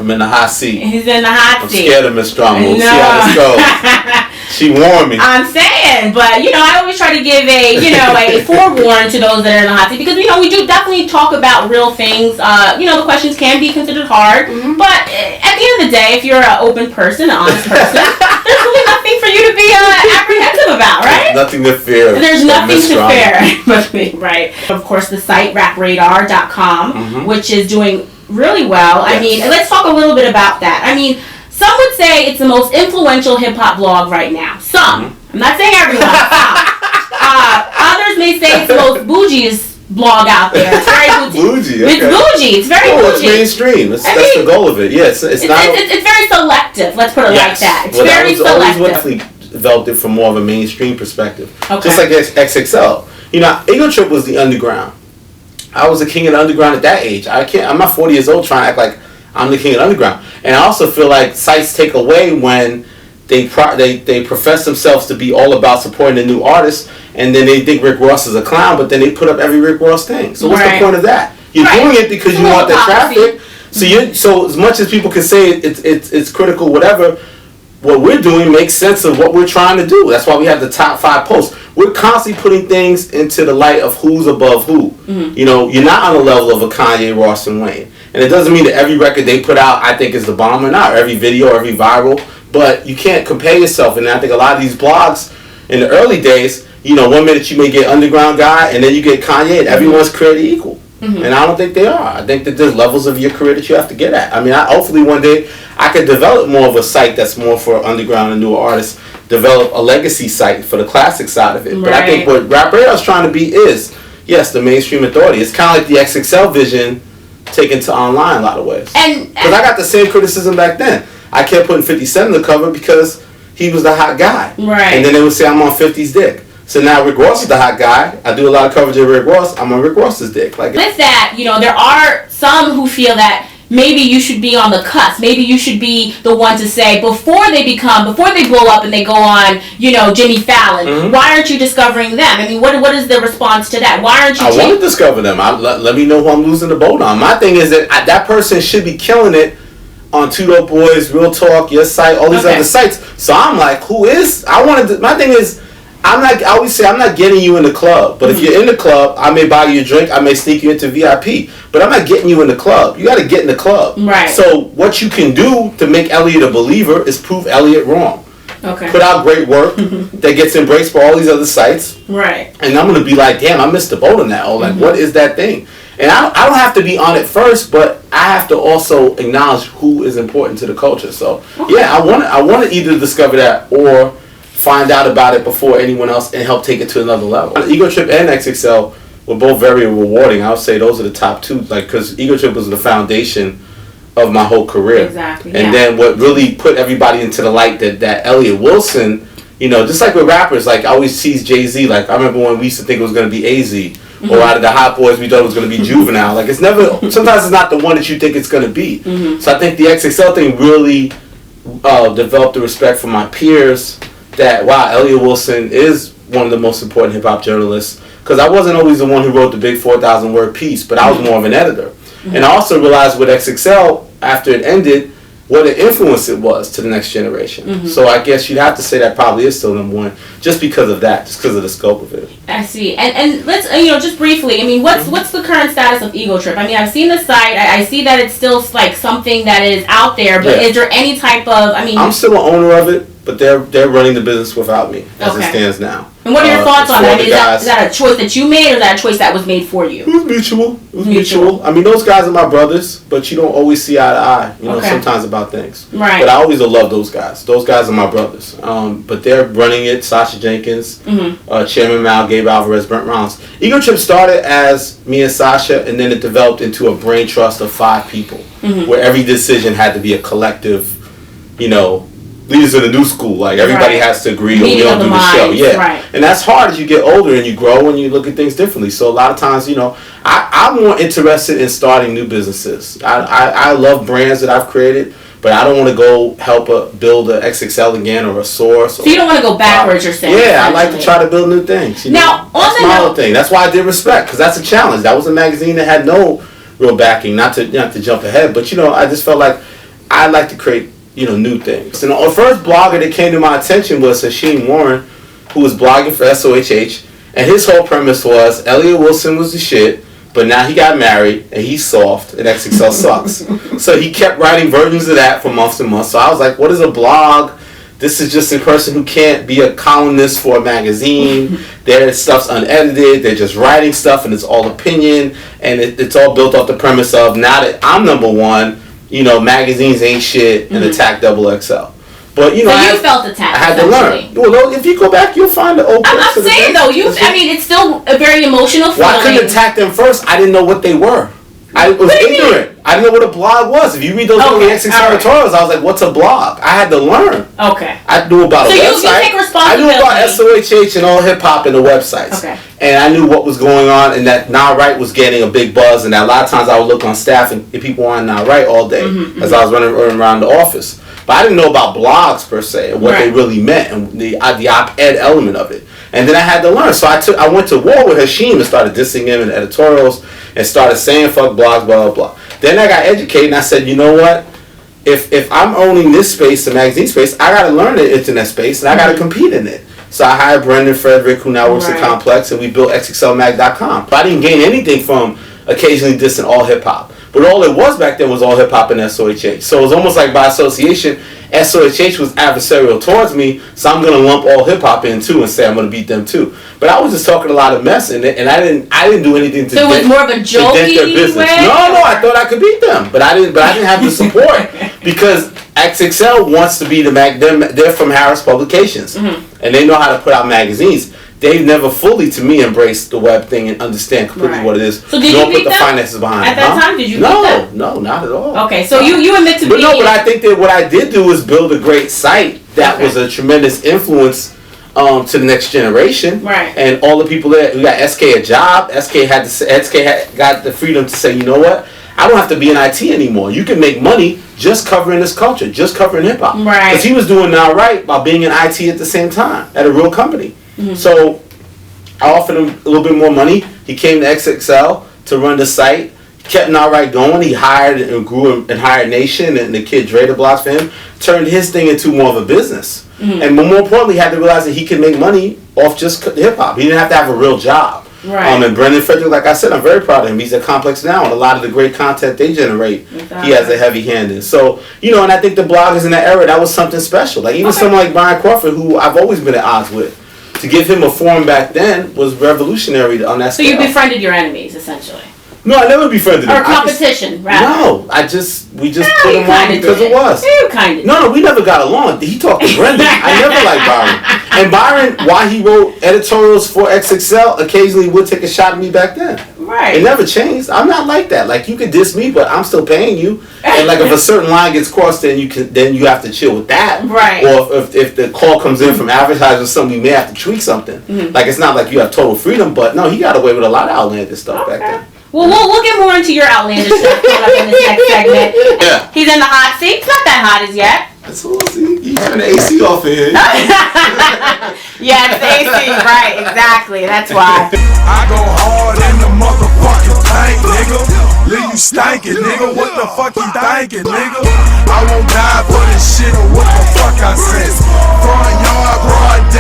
I'm in the hot seat. He's in the hot seat. I'm scared of Miss Drama. We'll see how this goes. She warned me. I'm saying, but I always try to give a forewarn to those that are in the hot seat, because we do definitely talk about real things. The questions can be considered hard, but at the end of the day, if you're an open person, an honest person, there's really nothing for you to be apprehensive about, right? There's nothing to fear. There's nothing to fear, right? Of course, the site RapRadar.com, which is doing really well. Yes. I mean, let's talk a little bit about that. I mean, some would say it's the most influential hip-hop blog right now. Some. I'm not saying everyone. Others may say it's the most bougiest blog out there. It's very bougie. Okay. It's bougie. It's very bougie. It's mainstream. That's the goal of it. Yes, it's very selective. Let's put it like that. It's very selective. I always developed it from more of a mainstream perspective. Okay. Just like XXL. Ego Tripp was the underground. I was the king of the underground at that age. I'm not 40 years old trying to act like I'm the king of the underground. And I also feel like sites take away when they profess themselves to be all about supporting the new artists, and then they think Rick Ross is a clown, but then they put up every Rick Ross thing. So what's the point of that? You're doing it because you want the traffic. So as much as people can say it's critical, whatever, what we're doing makes sense of what we're trying to do. That's why we have the top 5 posts. We're constantly putting things into the light of who's above who. You're not on the level of a Kanye, Ross, and Wayne. And it doesn't mean that every record they put out I think is the bomb or not, or every video, every viral, but you can't compare yourself. And I think a lot of these blogs in the early days, 1 minute you may get underground guy, and then you get Kanye, and everyone's created equal. And I don't think they are. I think that there's levels of your career that you have to get at. I mean, hopefully one day I could develop more of a site that's more for underground and newer artists, develop a legacy site for the classic side of it. Right. But I think what RapRadar's trying to be is, yes, the mainstream authority. It's kind of like the XXL vision taken to online in a lot of ways. Because I got the same criticism back then. I kept putting 50 Cent on the cover because he was the hot guy. Right. And then they would say I'm on 50's dick. So now Rick Ross is the hot guy. I do a lot of coverage of Rick Ross. I'm on Rick Ross's dick. With that, there are some who feel that maybe you should be on the cusp. Maybe you should be the one to say, before they blow up and they go on, Jimmy Fallon, why aren't you discovering them? I mean, what is the response to that? Why aren't you... I want to discover them. Let me know who I'm losing the boat on. My thing is that that person should be killing it on Two Dope Boys, Real Talk, Your Site, all these other sites. So I'm like, who is... my thing is... I always say I'm not getting you in the club, but if you're in the club, I may buy you a drink, I may sneak you into VIP, but I'm not getting you in the club. You got to get in the club. Right. So what you can do to make Elliott a believer is prove Elliott wrong. Okay. Put out great work that gets embraced by all these other sites. Right. And I'm going to be like, damn, I missed the boat on that. Or like, what is that thing? And I don't have to be on it first, but I have to also acknowledge who is important to the culture. So yeah, I want to either discover that or find out about it before anyone else and help take it to another level. Ego Tripp and XXL were both very rewarding. I would say those are the top 2, because Ego Tripp was the foundation of my whole career. Exactly. And then what really put everybody into the light that Elliott Wilson, just like with rappers, I always tease Jay-Z. I remember when we used to think it was going to be AZ, or out of the Hot Boys we thought it was going to be Juvenile. It's never. Sometimes it's not the one that you think it's going to be. So I think the XXL thing really developed the respect from my peers. That Elliott Wilson is one of the most important hip hop journalists, because I wasn't always the one who wrote the big 4,000 word piece, but I was more of an editor. And I also realized with XXL, after it ended, what an influence it was to the next generation. So I guess you'd have to say that probably is still number 1, just because of that, just because of the scope of it. I see. And let's just briefly, I mean, what's the current status of Ego Tripp? I mean, I've seen the site. I see that it's still something that is out there, but is there any type of... I'm still an owner of it, but they're running the business without me as it stands now. And what are your thoughts on that? Is that a choice that you made, or is that a choice that was made for you? It was mutual. It was mutual. I mean, those guys are my brothers, but you don't always see eye to eye, sometimes about things. Right. But I always love those guys. Those guys are my brothers. But they're running it. SOHH Jenkins, Chairman Mal, Gabe Alvarez, Brent Rollins. Ego Tripp started as me and Sasha, and then it developed into a brain trust of 5 people, where every decision had to be a collective, leaders of the new school, everybody has to agree, or we don't do the show. Yeah, right. And that's hard as you get older and you grow and you look at things differently. So a lot of times, I'm more interested in starting new businesses. I love brands that I've created, but I don't want to go help build a XXL again or a Source. So you don't want to go backwards, you're saying? Yeah, I like to try to build new things. Now, that's my other thing. That's why I did Respect, because that's a challenge. That was a magazine that had no real backing. Not to jump ahead, but I just felt like I like to create, new things. And the first blogger that came to my attention was Hashim Warren, who was blogging for SOHH, and his whole premise was Elliott Wilson was the shit, but now he got married and he's soft and XXL sucks. So he kept writing versions of that for months and months. So I was like, what is a blog? This is just a person who can't be a columnist for a magazine. Their stuff's unedited. They're just writing stuff and it's all opinion. And it's all built off the premise of, now that I'm number one, magazines ain't shit and attack XXL. But so you felt attacked. I had to learn. Well, if you go back, you'll find the old. I'm saying though, it's still a very emotional feeling. Well, I couldn't attack them first. I didn't know what they were. I was ignorant. I didn't know what a blog was. If you read those early XXL editorials, I was like, "What's a blog?" I had to learn. Okay. I knew about a website. You take responsibility. I knew about SOHH and all hip hop and the websites. Okay. And I knew what was going on, and that Nah Right was getting a big buzz, and that a lot of times I would look on staff and people were on Nah Right all day as I was running around the office. But I didn't know about blogs per se and what they really meant and the op-ed element of it. And then I had to learn. So I went to war with Hashim and started dissing him in editorials and started saying fuck blogs, blah, blah, blah. Then I got educated and I said, you know what? If I'm owning this space, the magazine space, I got to learn the internet space and I got to compete in it. So I hired Brendan Frederick, who now works at Complex, and we built XXLmag.com. But I didn't gain anything from occasionally dissing all hip-hop. But all it was back then was all hip-hop and SOHH. So it was almost like by association, SOHH was adversarial towards me, so I'm going to lump all hip-hop in too and say I'm going to beat them too. But I was just talking a lot of mess, and I didn't do anything to so it was more of a jokey their business. way? No, I thought I could beat them, but I didn't have the support because XXL wants to be they're from Harris Publications, and they know how to put out magazines. They've never fully, to me, embraced the web thing and understand completely what it is. So did you beat put the finances behind at that time? Did you beat them? No, not at all. Okay, so you admit to being... But I think that what I did do was build a great site that was a tremendous influence to the next generation. Right. And all the people there, we got SK a job. SK got the freedom to say, you know what? I don't have to be in IT anymore. You can make money just covering this culture, just covering hip hop. Right. Because he was doing Now Right while being in IT at the same time at a real company. So I offered him a little bit more money. He came to XXL to run the site. Kept Now Right going. He hired and grew and hired Nation and the kid Dre the Blocks for him. Turned his thing into more of a business. And more importantly, had to realize that he could make money off just hip hop. He didn't have to have a real job. Right. And Brendan Frederick, like I said, I'm very proud of him. He's at Complex now, and a lot of the great content they generate, he has a heavy hand in. So, and I think the bloggers in that era, that was something special. Like even someone like Brian Crawford, who I've always been at odds with, to give him a forum back then was revolutionary on that scale. So you befriended your enemies, essentially. No, I never befriended them. Or competition, rather. No, we just put him on because it was. You kind of No, we never got along. He talked to Brendan. I never liked Byron. And Byron, while he wrote editorials for XXL, occasionally would take a shot at me back then. Right. It never changed. I'm not like that. Like, you could diss me, but I'm still paying you. And like, if a certain line gets crossed, then you have to chill with that. Right. Or if the call comes in from advertisers or something, you may have to tweak something. Like, it's not like you have total freedom, but no, he got away with a lot of outlandish stuff back then. Well, we'll get more into your outlandish stuff coming up in this next segment. Yeah. He's in the hot seat. It's not that hot as yet. That's all. You turn the AC off in here. Yeah, it's AC. Right, exactly. That's why. I go hard in the motherfucking tank, nigga. Leave you stankin', nigga. What the fuck you thinking, nigga? I won't die for this shit or what the fuck I said. Front yard, broad day.